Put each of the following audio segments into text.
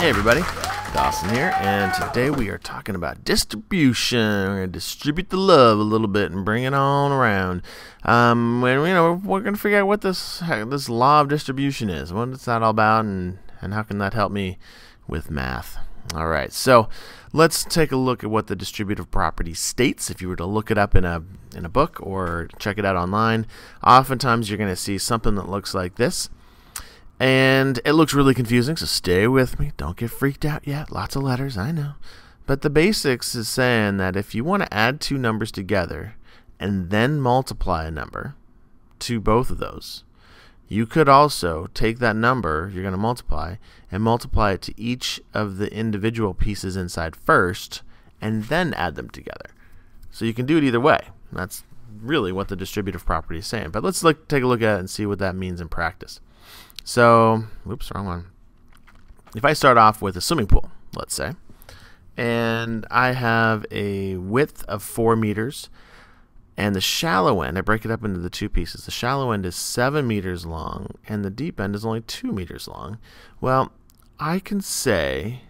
Hey everybody, Dawson here, and today we are talking about distribution. We're going to distribute the love a little bit and bring it on around. We're going to figure out what this law of distribution is, what it's that all about, and how can that help me with math. All right, so let's take a look at what the distributive property states. If you were to look it up in a book or check it out online, oftentimes you're going to see something that looks like this. And it looks really confusing, so stay with me. Don't get freaked out yet. Lots of letters, I know. But the basics is saying that if you want to add two numbers together and then multiply a number to both of those, you could also take that number you're going to multiply and multiply it to each of the individual pieces inside first and then add them together. So you can do it either way. That's really what the distributive property is saying. But let's take a look at it and see what that means in practice. So, oops, wrong one. If I start off with a swimming pool, let's say, and I have a width of 4 meters, and the shallow end, I break it up into the two pieces. The shallow end is 7 meters long, and the deep end is only 2 meters long. Well, I can say,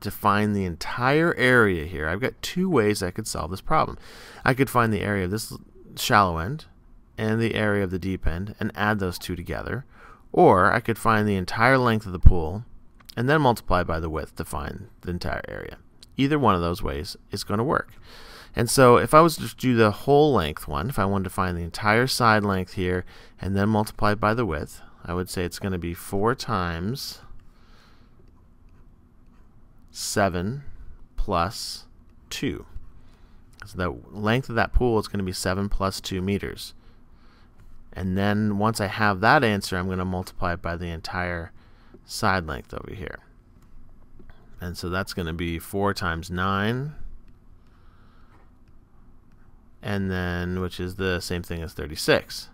to find the entire area here, I've got two ways I could solve this problem. I could find the area of this shallow end and the area of the deep end and add those two together. Or I could find the entire length of the pool and then multiply by the width to find the entire area. Either one of those ways is going to work. And so if I was to do the whole length one, if I wanted to find the entire side length here and then multiply by the width, I would say it's going to be 4 times 7 plus 2. So the length of that pool is going to be 7 plus 2 meters. And then once I have that answer, I'm going to multiply it by the entire side length over here. And so that's going to be 4 times 9, and then, which is the same thing as 36.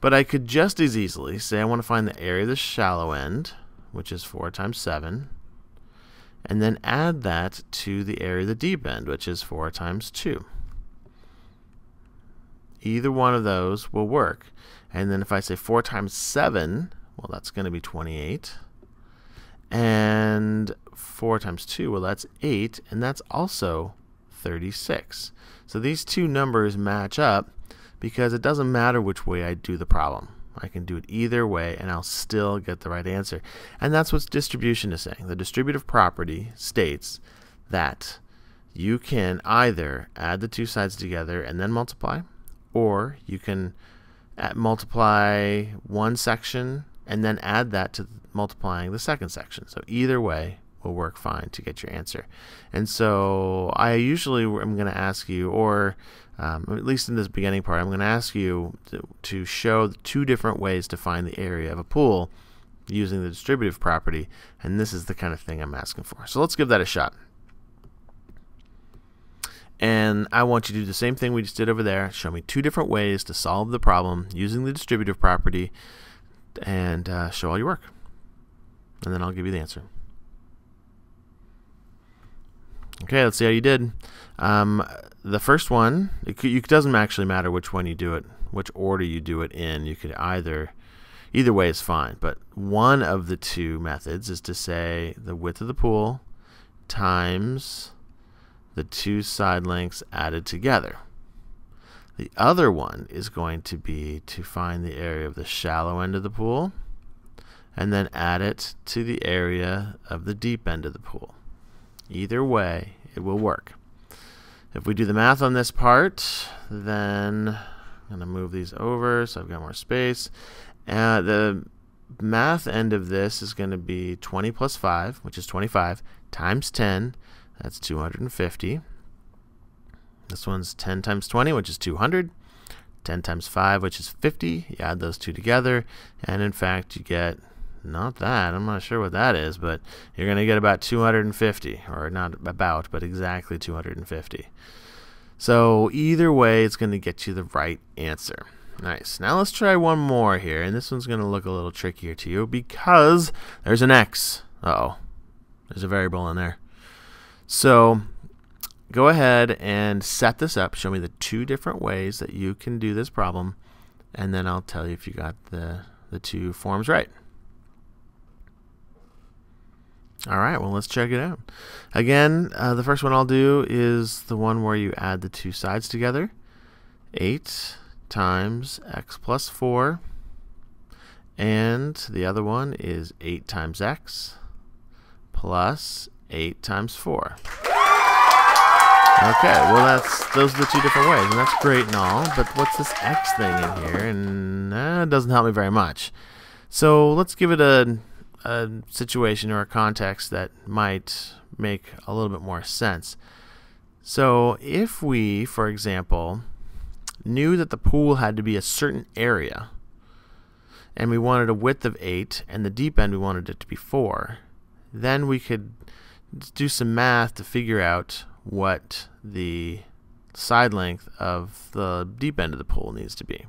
But I could just as easily say I want to find the area of the shallow end, which is 4 times 7, and then add that to the area of the deep end, which is 4 times 2. Either one of those will work. And then if I say 4 times 7, well, that's going to be 28. And 4 times 2, well, that's 8. And that's also 36. So these two numbers match up because it doesn't matter which way I do the problem. I can do it either way, and I'll still get the right answer. And that's what distribution is saying. The distributive property states that you can either add the two sides together and then multiply, or you can multiply one section and then add that to multiplying the second section. So either way will work fine to get your answer. And so I usually am going to ask you, or at least in this beginning part, I'm going to ask you to show 2 different ways to find the area of a pool using the distributive property. And this is the kind of thing I'm asking for. So let's give that a shot. And I want you to do the same thing we just did over there. Show me 2 different ways to solve the problem using the distributive property, and show all your work. And then I'll give you the answer. Okay, let's see how you did. The first one, it doesn't actually matter which one you do it, which order you do it in. You could either way is fine. But one of the 2 methods is to say the width of the pool times the 2 side lengths added together. The other one is going to be to find the area of the shallow end of the pool and then add it to the area of the deep end of the pool. Either way, it will work. If we do the math on this part, then I'm going to move these over so I've got more space. The math end of this is going to be 20 plus 5, which is 25, times 10. That's 250. This one's 10 times 20, which is 200. 10 times 5, which is 50. You add those two together, and in fact, you get not that. I'm not sure what that is, but you're going to get about 250, or not about, but exactly 250. So either way, it's going to get you the right answer. Nice. Now let's try one more here, and this one's going to look a little trickier to you because there's an x. Uh-oh. There's a variable in there. So go ahead and set this up. Show me the 2 different ways that you can do this problem, and then I'll tell you if you got the 2 forms right. All right, well, let's check it out. Again, the first one I'll do is the one where you add the two sides together. 8 times x plus 4. And the other one is 8 times x plus 8 times 4. Okay, well those are the two different ways, and that's great and all, but what's this x thing in here? And it doesn't help me very much. So let's give it a situation or a context that might make a little bit more sense. So if we, for example, knew that the pool had to be a certain area, and we wanted a width of 8, and the deep end we wanted it to be 4, then we could do some math to figure out what the side length of the deep end of the pool needs to be.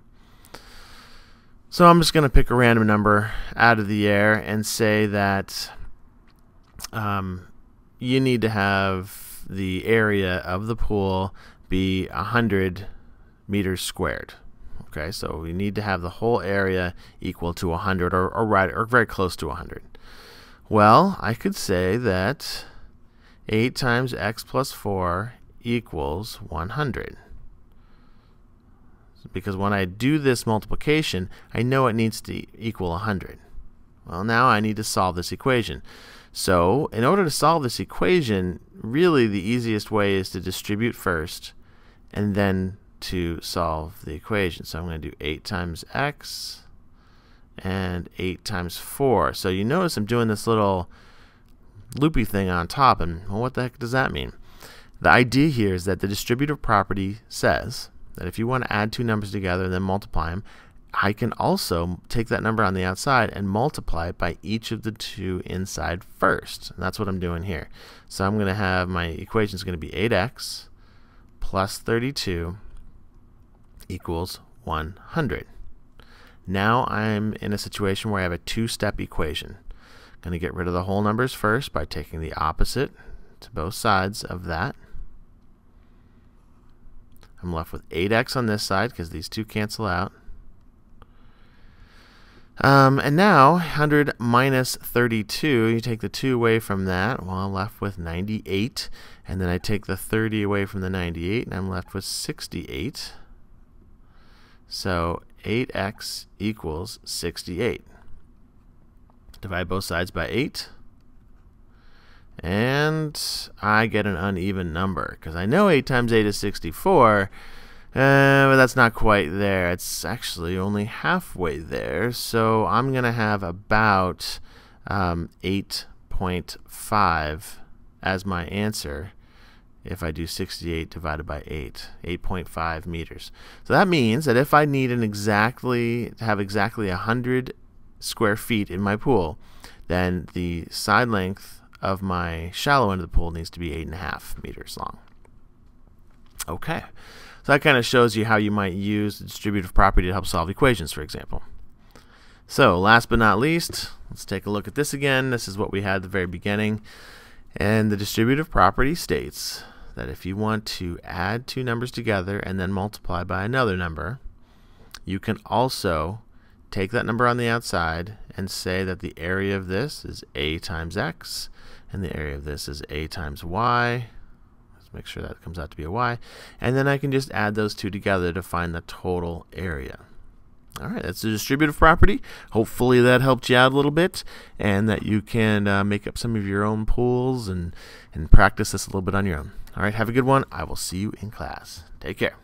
So I'm just going to pick a random number out of the air and say that you need to have the area of the pool be 100 meters squared. Okay, so we need to have the whole area equal to 100 or very close to 100. Well, I could say that 8 times x plus 4 equals 100. Because when I do this multiplication, I know it needs to equal 100. Well, now I need to solve this equation. So in order to solve this equation, really the easiest way is to distribute first and then to solve the equation. So I'm going to do 8 times x and 8 times 4. So you notice I'm doing this little loopy thing on top, and well, what the heck does that mean? The idea here is that the distributive property says that if you want to add two numbers together and then multiply them, I can also take that number on the outside and multiply it by each of the two inside first. And that's what I'm doing here. So I'm going to have my equation is going to be 8x plus 32 equals 100. Now I'm in a situation where I have a two-step equation. I'm going to get rid of the whole numbers first by taking the opposite to both sides of that. I'm left with 8x on this side because these two cancel out. And now 100 minus 32, you take the 2 away from that, well, I'm left with 98. And then I take the 30 away from the 98, and I'm left with 68. So 8x equals 68. Divide both sides by 8. And I get an uneven number because I know 8 times 8 is 64, but that's not quite there. It's actually only halfway there, so I'm going to have about 8.5 as my answer if I do 68 divided by 8, 8.5 meters. So that means that if I need to have exactly 100 square feet in my pool, then the side length of my shallow end of the pool needs to be 8.5 meters long. Okay, so that kind of shows you how you might use the distributive property to help solve equations, for example. So last but not least, let's take a look at this again. This is what we had at the very beginning, and the distributive property states that if you want to add two numbers together and then multiply by another number, you can also take that number on the outside and say that the area of this is a times x and the area of this is a times y. Let's make sure that comes out to be a y. And then I can just add those two together to find the total area. All right, that's the distributive property. Hopefully that helped you out a little bit and that you can make up some of your own pools and practice this a little bit on your own. All right, have a good one. I will see you in class. Take care.